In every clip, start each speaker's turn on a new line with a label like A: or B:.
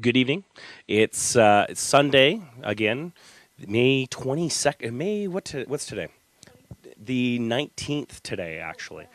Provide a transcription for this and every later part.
A: Good evening. It's Sunday again, May 22nd. What's today? The 19th today, actually.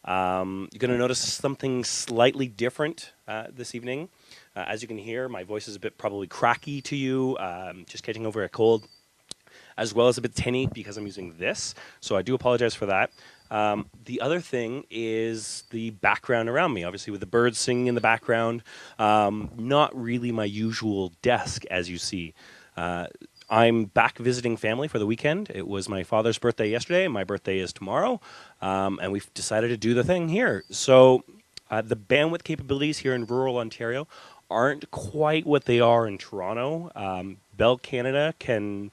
A: You're going to notice something slightly different this evening. As you can hear, my voice is a bit probably cracky to you, just catching over a cold, as well as a bit tinny because I'm using this. So I do apologize for that. The other thing is the background around me, obviously with the birds singing in the background. Not really my usual desk, as you see. I'm back visiting family for the weekend. It was my father's birthday yesterday, and my birthday is tomorrow. And we've decided to do the thing here. So the bandwidth capabilities here in rural Ontario aren't quite what they are in Toronto. Bell Canada can...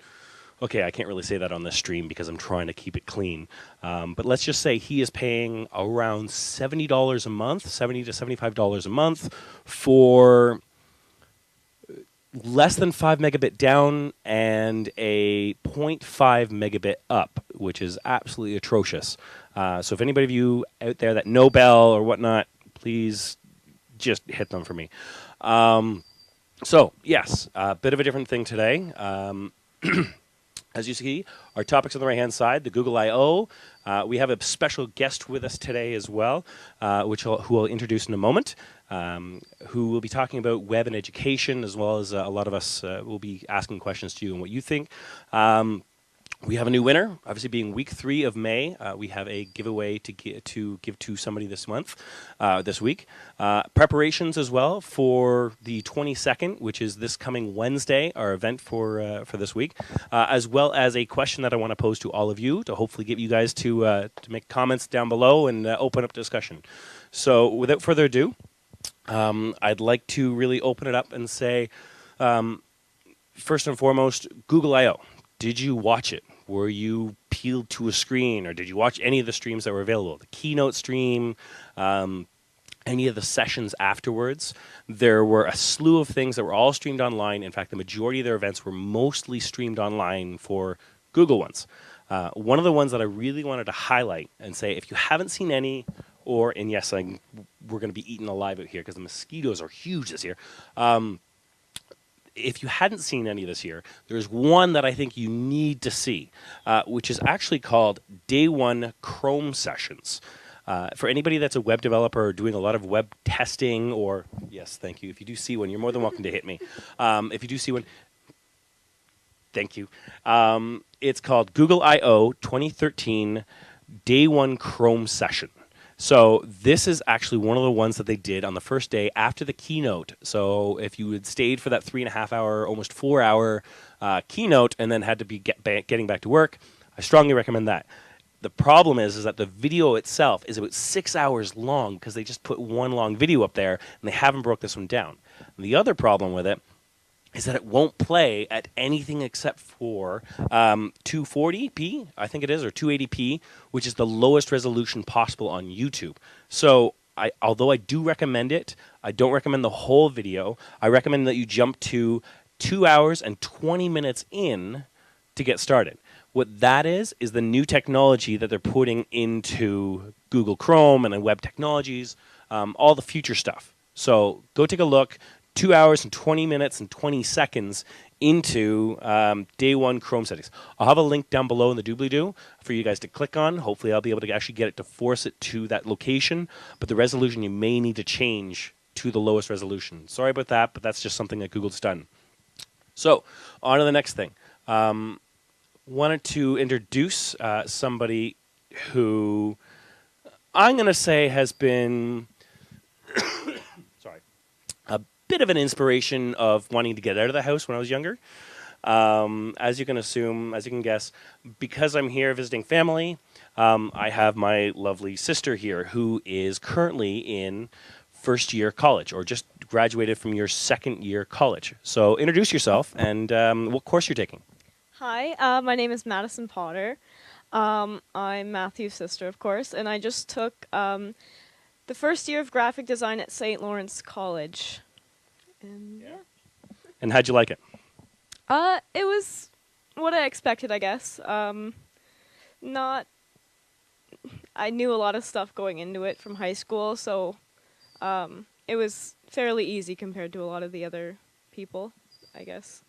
A: Okay, I can't really say that on this stream because I'm trying to keep it clean. But let's just say he is paying around $70 a month, $70 to $75 a month for less than 5 megabit down and a 0.5 megabit up, which is absolutely atrocious. So if anybody of you out there that know Bell or whatnot, please just hit them for me. So, yes, a bit of a different thing today. As you see, our topics on the right-hand side, the Google I/O. We have a special guest with us today as well, who I'll introduce in a moment, who will be talking about web and education, as well as a lot of us will be asking questions to you and what you think. We have a new winner, obviously being week 3 of May. We have a giveaway to give to somebody this week. Preparations as well for the 22nd, which is this coming Wednesday, our event for this week, as well as a question that I want to pose to all of you to hopefully get you guys to make comments down below and open up discussion. So without further ado, I'd like to really open it up and say, first and foremost, Google I/O. Did you watch it? Were you peeled to a screen, or did you watch any of the streams that were available? The keynote stream, any of the sessions afterwards? There were a slew of things that were all streamed online. In fact, the majority of their events were mostly streamed online for Google ones. One of the ones that I really wanted to highlight and say, if you haven't seen any, and yes, we're going to be eaten alive out here because the mosquitoes are huge this year. If you hadn't seen any this year, there's one that I think you need to see, which is actually called Day 1 Chrome Sessions. For anybody that's a web developer or doing a lot of web testing, or, yes, thank you. If you do see one, you're more than welcome to hit me. If you do see one, thank you. It's called Google I/O 2013 Day 1 Chrome Session. So this is actually one of the ones that they did on the first day after the keynote. So if you had stayed for that 3.5 hour, almost 4 hour keynote and then had to be getting back to work, I strongly recommend that. The problem is that the video itself is about 6 hours long because they just put one long video up there and they haven't broke this one down. And the other problem with it is that it won't play at anything except for 240p, I think it is, or 280p, which is the lowest resolution possible on YouTube. So although I do recommend it, I don't recommend the whole video. I recommend that you jump to 2 hours and 20 minutes in to get started. What that is the new technology that they're putting into Google Chrome and in web technologies, all the future stuff. So go take a look. 2 hours and 20 minutes and 20 seconds into Day 1 Chrome settings. I'll have a link down below in the doobly-doo for you guys to click on. Hopefully I'll be able to actually get it to force it to that location, but the resolution you may need to change to the lowest resolution. Sorry about that, but that's just something that Google's done. So, on to the next thing. Wanted to introduce somebody who I'm going to say has been bit of an inspiration of wanting to get out of the house when I was younger. As you can guess, because I'm here visiting family, I have my lovely sister here who is currently in first year college, or just graduated from your second year college. So introduce yourself and what course you're taking.
B: Hi, my name is Madison Potter. I'm Matthew's sister, of course, and I just took the first year of graphic design at St. Lawrence College. And yeah.
A: And how'd you like it?
B: It was what I expected, I guess. I knew a lot of stuff going into it from high school, so it was fairly easy compared to a lot of the other people, I guess.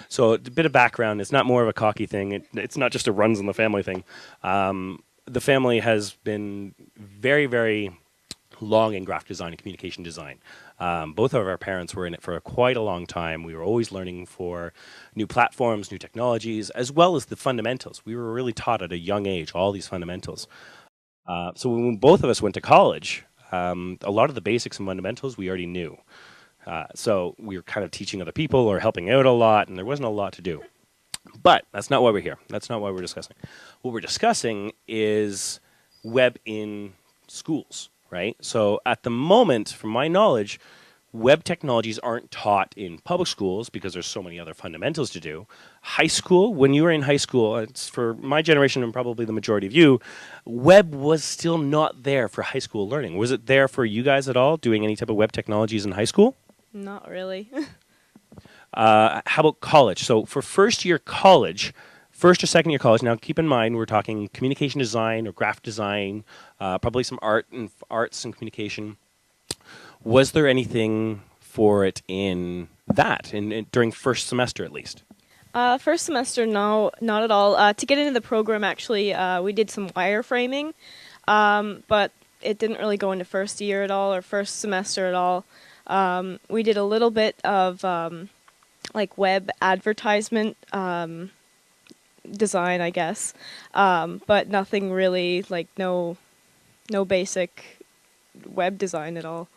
A: So a bit of background. It's not more of a cocky thing. It's not just a runs in the family thing. The family has been very, very long in graphic design and communication design. Both of our parents were in it for quite a long time. We were always learning for new platforms, new technologies, as well as the fundamentals. We were really taught at a young age all these fundamentals. So when both of us went to college, a lot of the basics and fundamentals we already knew. So we were kind of teaching other people or helping out a lot, and there wasn't a lot to do. But that's not why we're here. That's not why we're discussing. What we're discussing is web in schools, right? So at the moment, from my knowledge, web technologies aren't taught in public schools because there's so many other fundamentals to do. High school, when you were in high school, it's for my generation and probably the majority of you, web was still not there for high school learning. Was it there for you guys at all, doing any type of web technologies in high school?
B: Not really.
A: How about college? So for first year college, first or second year college, now keep in mind we're talking communication design or graphic design, probably some arts and communication. Was there anything for it in that, during first semester at least?
B: First semester, no, not at all. To get into the program, actually, we did some wireframing, but it didn't really go into first year at all or first semester at all. We did a little bit of like web advertisement design, I guess, but nothing really, like no basic web design at all.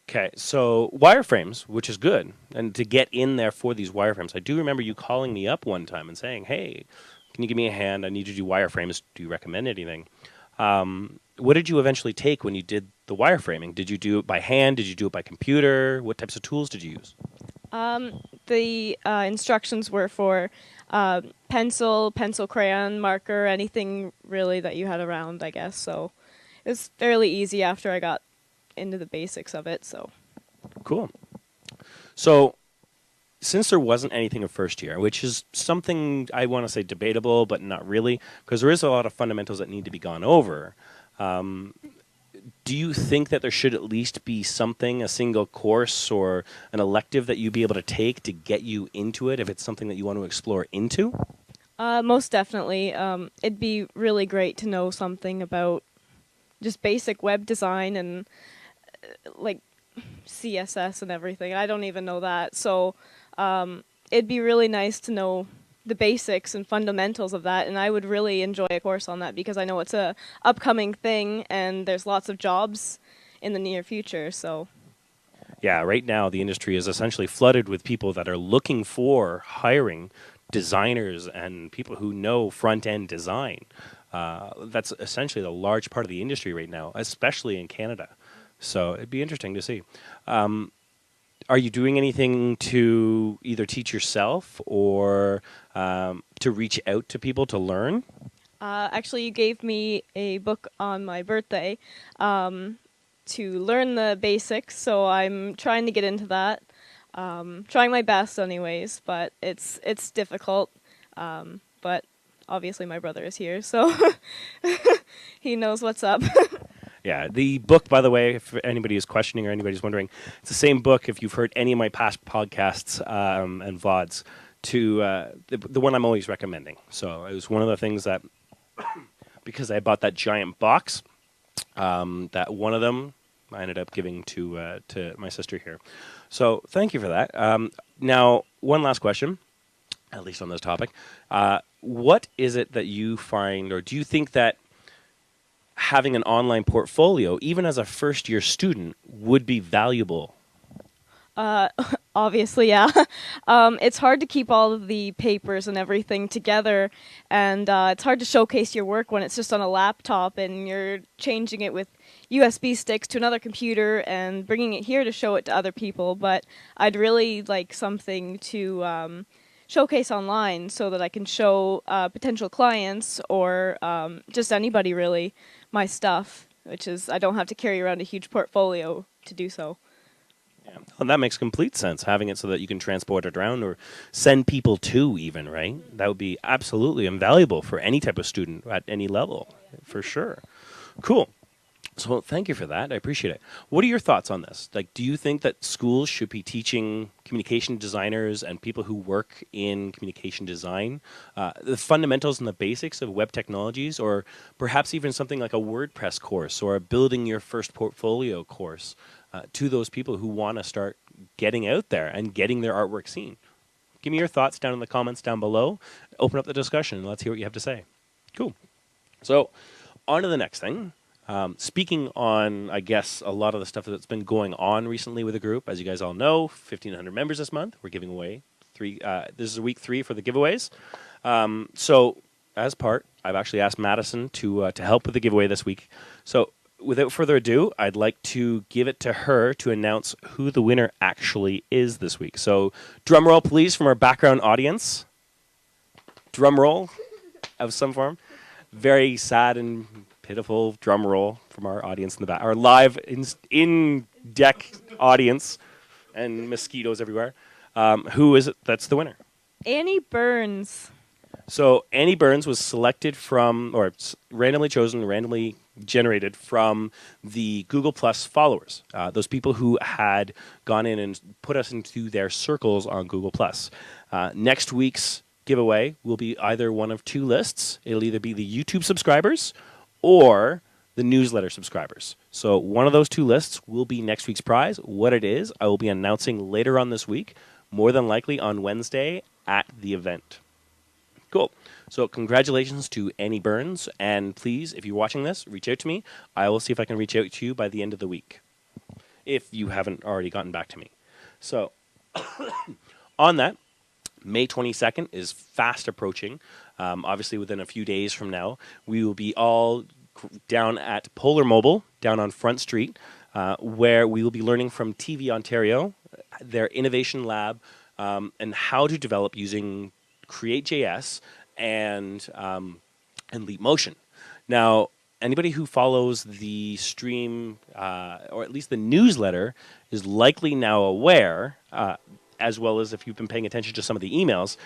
A: Okay, so wireframes, which is good, and to get in there for these wireframes, I do remember you calling me up one time and saying, "Hey, can you give me a hand? I need to do wireframes. Do you recommend anything?" What did you eventually take when you did the wireframing? Did you do it by hand? Did you do it by computer? What types of tools did you use?
B: The instructions were for pencil, crayon, marker, anything really that you had around, I guess. So it was fairly easy after I got into the basics of it. So
A: Cool. So since there wasn't anything in first year, which is something I want to say debatable, but not really, because there is a lot of fundamentals that need to be gone over. Do you think that there should at least be something, a single course or an elective that you'd be able to take to get you into it if it's something that you want to explore into?
B: most definitely, it'd be really great to know something about just basic web design and like CSS and everything. I don't even know that. So it'd be really nice to know the basics and fundamentals of that, and I would really enjoy a course on that because I know it's a upcoming thing and there's lots of jobs in the near future. So
A: Yeah, right now the industry is essentially flooded with people that are looking for hiring designers and people who know front-end design. That's essentially the large part of the industry right now, especially in Canada. So it'd be interesting to see. Are you doing anything to either teach yourself or to reach out to people to learn?
B: actually, you gave me a book on my birthday to learn the basics, so I'm trying to get into that. Trying my best, anyways, but it's difficult. But obviously, my brother is here, so he knows what's up.
A: Yeah, the book, by the way, if anybody is questioning or anybody's wondering, it's the same book if you've heard any of my past podcasts and VODs to the one I'm always recommending. So it was one of the things that, because I bought that giant box, that one of them I ended up giving to my sister here. So thank you for that. Now, one last question, at least on this topic. What is it that you find, or do you think that having an online portfolio, even as a first-year student, would be valuable?
B: Obviously, yeah. It's hard to keep all of the papers and everything together, and it's hard to showcase your work when it's just on a laptop and you're changing it with USB sticks to another computer and bringing it here to show it to other people. But I'd really like something to showcase online so that I can show potential clients or just anybody really my stuff, which is I don't have to carry around a huge portfolio to do so.
A: Yeah. Well, that makes complete sense, having it so that you can transport it around or send people to even, right? That would be absolutely invaluable for any type of student at any level, for sure. Cool. So thank you for that. I appreciate it. What are your thoughts on this? Like, do you think that schools should be teaching communication designers and people who work in communication design the fundamentals and the basics of web technologies, or perhaps even something like a WordPress course or a building your first portfolio course to those people who want to start getting out there and getting their artwork seen? Give me your thoughts down in the comments down below. Open up the discussion and let's hear what you have to say. Cool. So, on to the next thing. Speaking on, I guess, a lot of the stuff that's been going on recently with the group, as you guys all know, 1,500 members this month. We're giving away three. This is week 3 for the giveaways. So, as part, I've actually asked Madison to help with the giveaway this week. So, without further ado, I'd like to give it to her to announce who the winner actually is this week. So, drum roll, please, from our background audience. Drum roll of some form. Very sad and pitiful drum roll from our audience in the back, our live in deck audience, and mosquitoes everywhere. Who is it that's the winner?
B: Annie Burns.
A: So Annie Burns was selected from, or randomly chosen, randomly generated from the Google Plus followers, those people who had gone in and put us into their circles on Google Plus. Next week's giveaway will be either one of 2 lists. It'll either be the YouTube subscribers or the newsletter subscribers. So one of those 2 lists will be next week's prize. What it is, I will be announcing later on this week, more than likely on Wednesday at the event. Cool. So congratulations to Annie Burns, and please, if you're watching this, reach out to me. I will see if I can reach out to you by the end of the week, if you haven't already gotten back to me. So on that, May 22nd is fast approaching. Obviously, within a few days from now, we will be all down at Polar Mobile, down on Front Street, where we will be learning from TV Ontario, their innovation lab, and how to develop using Create.js and Leap Motion. Now, anybody who follows the stream, or at least the newsletter, is likely now aware, as well as if you've been paying attention to some of the emails,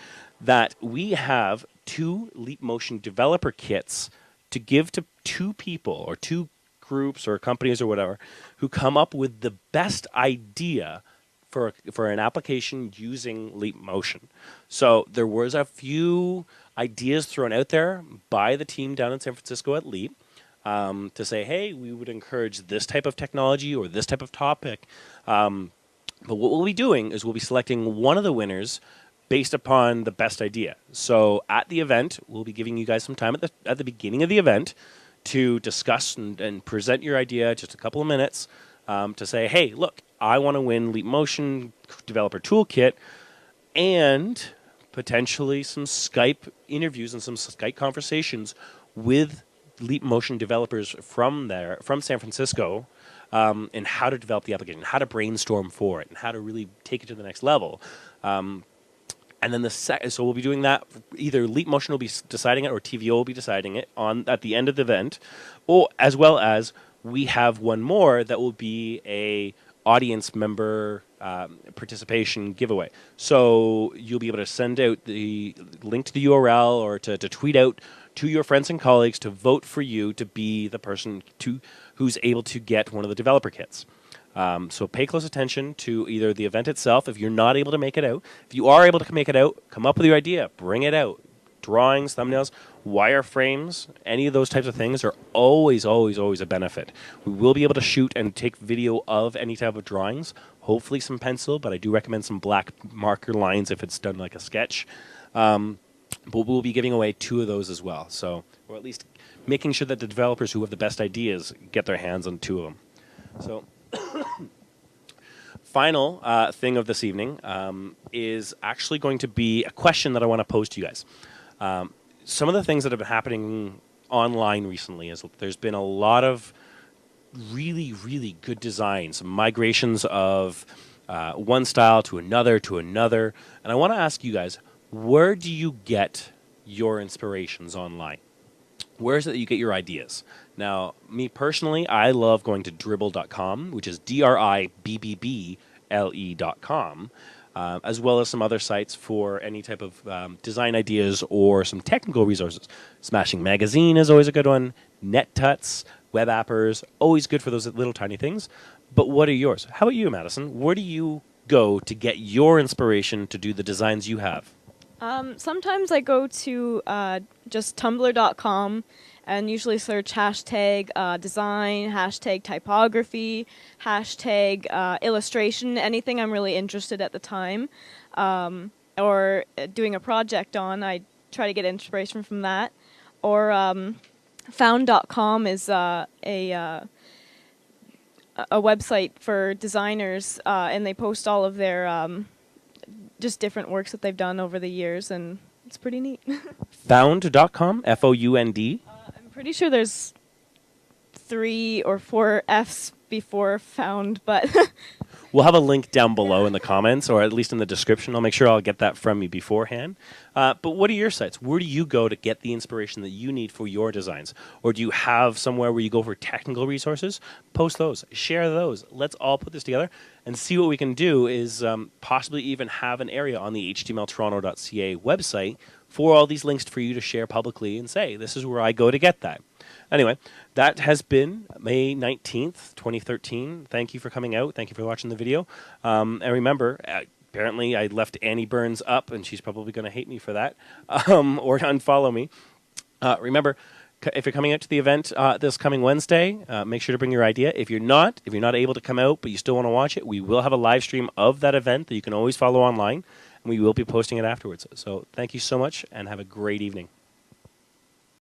A: that we have 2 Leap Motion developer kits to give to 2 people or 2 groups or companies or whatever who come up with the best idea for an application using Leap Motion. So there was a few ideas thrown out there by the team down in San Francisco at Leap to say, hey, we would encourage this type of technology or this type of topic. But what we'll be doing is we'll be selecting one of the winners based upon the best idea. So at the event, we'll be giving you guys some time at the beginning of the event to discuss and present your idea, just a couple of minutes, to say, hey, look, I want to win Leap Motion Developer Toolkit and potentially some Skype interviews and some Skype conversations with Leap Motion developers from San Francisco, and how to develop the application, how to brainstorm for it, and how to really take it to the next level. And then so we'll be doing that. Either Leap Motion will be deciding it, or TVO will be deciding it at the end of the event, or as well as we have one more that will be a audience member participation giveaway. So you'll be able to send out the link to the URL or to tweet out to your friends and colleagues to vote for you to be the person who's able to get one of the developer kits. So pay close attention to either the event itself, if you're not able to make it out. If you are able to make it out, come up with your idea, bring it out. Drawings, thumbnails, wireframes, any of those types of things are always, always, always a benefit. We will be able to shoot and take video of any type of drawings, hopefully some pencil, but I do recommend some black marker lines if it's done like a sketch. But we'll be giving away 2 of those as well. So, or at least making sure that the developers who have the best ideas get their hands on 2 of them. So, final thing of this evening is actually going to be a question that I want to pose to you guys. Some of the things that have been happening online recently is there's been a lot of really, really good designs, migrations of one style to another, and I want to ask you guys, where do you get your inspirations online? Where is it that you get your ideas? Now, me personally, I love going to dribble.com, which is DRIBBBLE.com, as well as some other sites for any type of design ideas or some technical resources. Smashing Magazine is always a good one. NetTuts, web appers, always good for those little tiny things. But what are yours? How about you, Madison? Where do you go to get your inspiration to do the designs you have?
B: Sometimes I go to just tumblr.com and usually search hashtag design, hashtag typography, hashtag illustration, anything I'm really interested at the time, or doing a project on. I try to get inspiration from that. Or found.com is a website for designers, and they post all of their just different works that they've done over the years, and it's pretty neat.
A: Found.com, Found.
B: I'm pretty sure there's 3 or 4 F's before found, but
A: We'll have a link down below in the comments, or at least in the description. I'll make sure I'll get that from you beforehand. But what are your sites? Where do you go to get the inspiration that you need for your designs? Or do you have somewhere where you go for technical resources? Post those. Share those. Let's all put this together and see what we can do is possibly even have an area on the htmltoronto.ca website for all these links for you to share publicly and say, this is where I go to get that. Anyway, that has been May 19th, 2013. Thank you for coming out. Thank you for watching the video. And remember, apparently I left Annie Burns up, and she's probably going to hate me for that, or unfollow me. Remember, if you're coming out to the event this coming Wednesday, make sure to bring your idea. If you're not able to come out, but you still want to watch it, we will have a live stream of that event that you can always follow online, and we will be posting it afterwards. So thank you so much, and have a great evening.